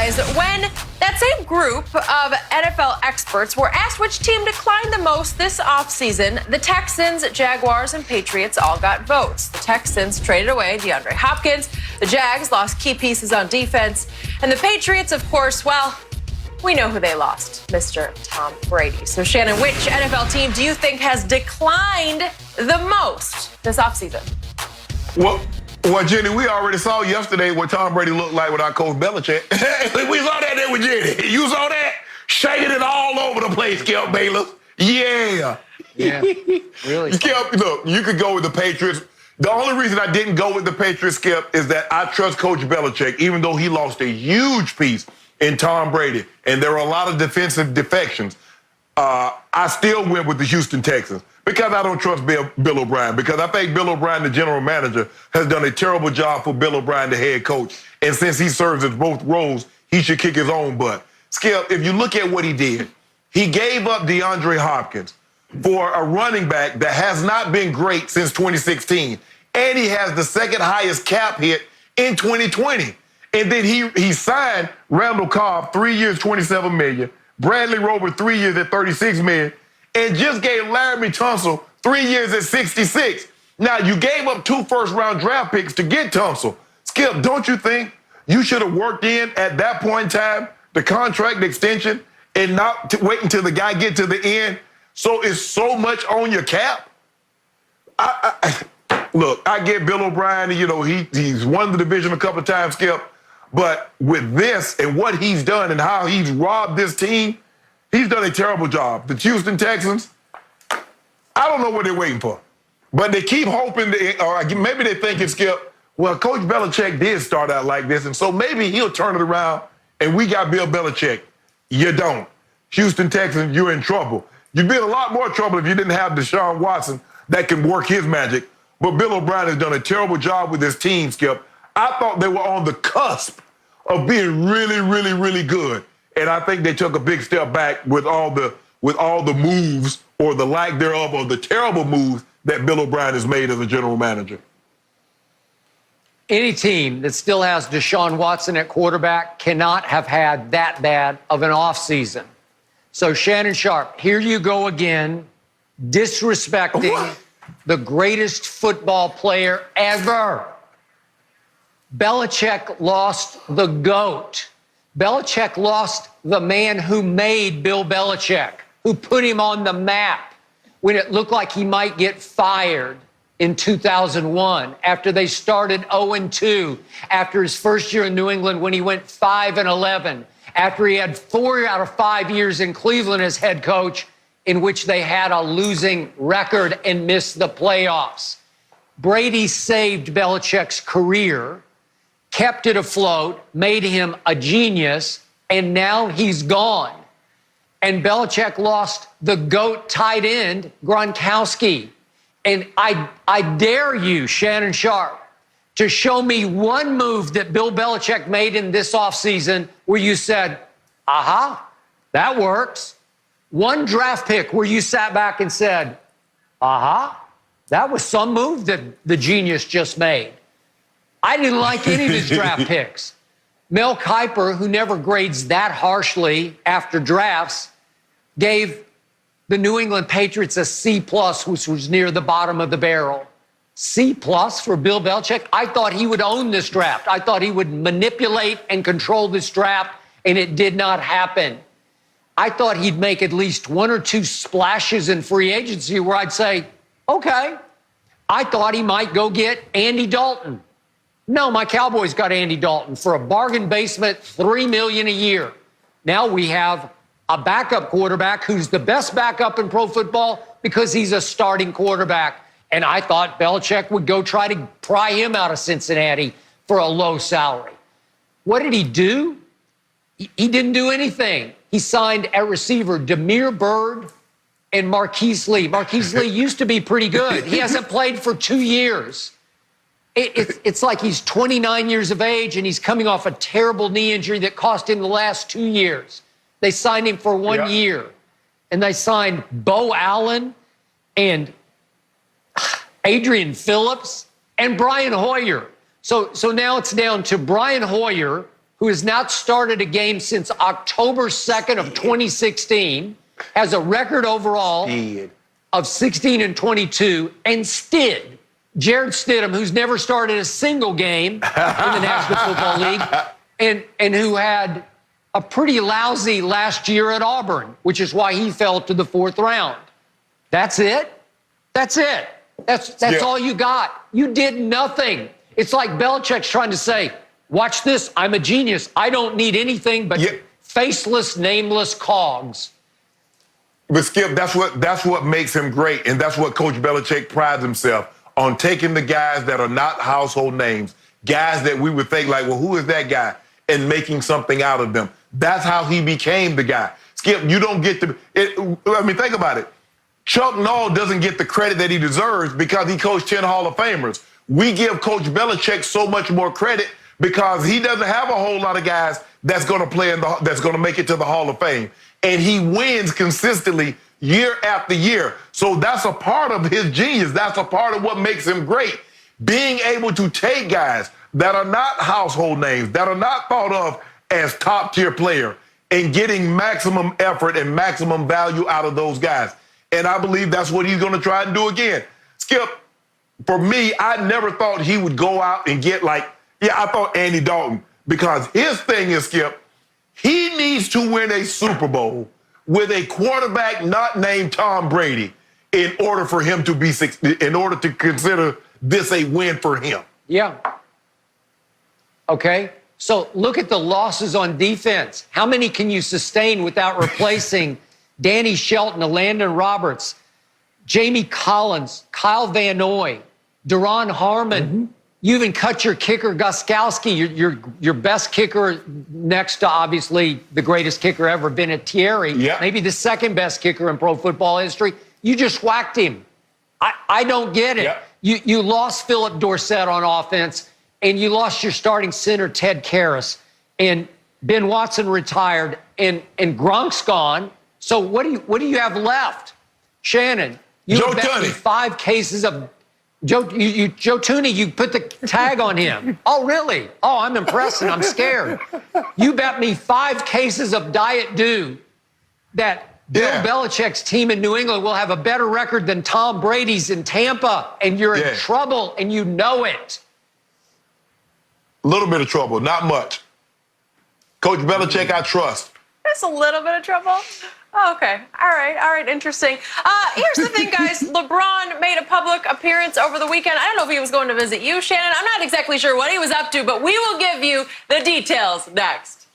guys, when that same group of NFL experts were asked which team declined the most this offseason, the Texans, Jaguars, and Patriots all got votes. The Texans traded away DeAndre Hopkins. The Jags lost key pieces on defense. And the Patriots, of course, well, we know who they lost, Mr. Tom Brady. So, Shannon, which NFL team do you think has declined the most this offseason? Well, Jenny, we already saw yesterday what Tom Brady looked like without Coach Belichick. We saw that there with Jenny. You saw that? Shaking it all over the place, Skip Bayless. Yeah. Yeah, really. Skip, look, you could go with the Patriots. The only reason I didn't go with the Patriots, Skip, is that I trust Coach Belichick, even though he lost a huge piece in Tom Brady, and there were a lot of defensive defections. I still went with the Houston Texans because I don't trust Bill O'Brien, because I think Bill O'Brien, the general manager, has done a terrible job for Bill O'Brien, the head coach. And since he serves in both roles, he should kick his own butt. Skip, if you look at what he did, he gave up DeAndre Hopkins for a running back that has not been great since 2016. And he has the second highest cap hit in 2020. And then he signed Randall Cobb, 3 years, $27 million. Bradley Roby, 3 years at $36 million. And just gave Laramie Tunsil 3 years at $66. Now, you gave up 2 first-round draft picks to get Tunsil. Skip, don't you think you should have worked in at that point in time the contract extension and not wait until the guy get to the end? So it's so much on your cap. Look, I get Bill O'Brien, you know, he's won the division a couple of times, Skip. But with this and what he's done and how he's robbed this team, he's done a terrible job. The Houston Texans, I don't know what they're waiting for. But they keep hoping, or maybe they think it's Skip, well, Coach Belichick did start out like this, and so maybe he'll turn it around, and we got Bill Belichick. You don't. Houston Texans, you're in trouble. You'd be in a lot more trouble if you didn't have Deshaun Watson that can work his magic. But Bill O'Brien has done a terrible job with this team, Skip. I thought they were on the cusp of being really, really, really good. And I think they took a big step back with all the moves, or the lack thereof, or the terrible moves that Bill O'Brien has made as a general manager. Any team that still has Deshaun Watson at quarterback cannot have had that bad of an offseason. So, Shannon Sharpe, here you go again, disrespecting the greatest football player ever. Belichick lost the GOAT. Belichick lost the man who made Bill Belichick, who put him on the map when it looked like he might get fired in 2001, after they started 0-2, after his first year in New England when he went 5-11, after he had 4 out of 5 years in Cleveland as head coach in which they had a losing record and missed the playoffs. Brady saved Belichick's career, kept it afloat, made him a genius, and now he's gone. And Belichick lost the GOAT tight end, Gronkowski. And I dare you, Shannon Sharpe, to show me one move that Bill Belichick made in this offseason where you said, aha, that works. One draft pick where you sat back and said, aha, that was some move that the genius just made. I didn't like any of his draft picks. Mel Kiper, who never grades that harshly after drafts, gave the New England Patriots a C+, which was near the bottom of the barrel. C+ for Bill Belichick? I thought he would own this draft. I thought he would manipulate and control this draft, and it did not happen. I thought he'd make at least 1 or 2 splashes in free agency where I'd say, okay. I thought he might go get Andy Dalton. No, my Cowboys got Andy Dalton for a bargain basement, $3 million a year. Now we have a backup quarterback who's the best backup in pro football because he's a starting quarterback. And I thought Belichick would go try to pry him out of Cincinnati for a low salary. What did he do? He didn't do anything. He signed at receiver Damiere Byrd and Marquise Lee. Marquise Lee used to be pretty good. He hasn't played for 2 years. It's like he's 29 years of age and he's coming off a terrible knee injury that cost him the last 2 years. They signed him for 1 year. And they signed Bo Allen and Adrian Phillips and Brian Hoyer. So now it's down to Brian Hoyer who has not started a game since October 2nd of 2016, has a record overall of 16-22, and Jared Stidham, who's never started a single game in the National Football League, and who had a pretty lousy last year at Auburn, which is why he fell to the 4th round. That's it? That's it. That's all you got. You did nothing. It's like Belichick's trying to say, watch this, I'm a genius. I don't need anything but faceless, nameless cogs. But Skip, that's what makes him great, and that's what Coach Belichick prides himself on, taking the guys that are not household names, guys that we would think like, well, who is that guy, and making something out of them. That's how he became the guy. Skip, you don't get to, think about it. Chuck Noll doesn't get the credit that he deserves because he coached 10 Hall of Famers. We give Coach Belichick so much more credit because he doesn't have a whole lot of guys that's going to play that's going to make it to the Hall of Fame. And he wins consistently year after year. So that's a part of his genius. That's a part of what makes him great. Being able to take guys that are not household names, that are not thought of as top-tier player, and getting maximum effort and maximum value out of those guys. And I believe that's what he's going to try and do again. Skip, for me, I never thought he would go out and get I thought Andy Dalton, because his thing is, Skip, he needs to win a Super Bowl with a quarterback not named Tom Brady in order for him to in order to consider this a win for him. Yeah. Okay. So look at the losses on defense. How many can you sustain without replacing Danny Shelton, Landon Roberts, Jamie Collins, Kyle Van Noy, Daron Harmon? Mm-hmm. You even cut your kicker, Gostkowski, your best kicker, next to obviously the greatest kicker ever, Vinatieri, maybe the second best kicker in pro football history. You just whacked him. I don't get it. You lost Philip Dorsett on offense, and you lost your starting center, Ted Karras, and Ben Watson retired, and Gronk's gone. So what do you have left? Shannon, you bet me 5 cases of Joe Tooney, you put the tag on him. Oh, really? Oh, I'm impressed and I'm scared. You bet me 5 cases of Diet Dew that Bill Belichick's team in New England will have a better record than Tom Brady's in Tampa, and you're in trouble, and you know it. A little bit of trouble, not much. Coach Belichick, I trust. Just a little bit of trouble? Oh, okay. All right. Interesting. Here's the thing, guys. LeBron made a public appearance over the weekend. I don't know if he was going to visit you, Shannon. I'm not exactly sure what he was up to, but we will give you the details next.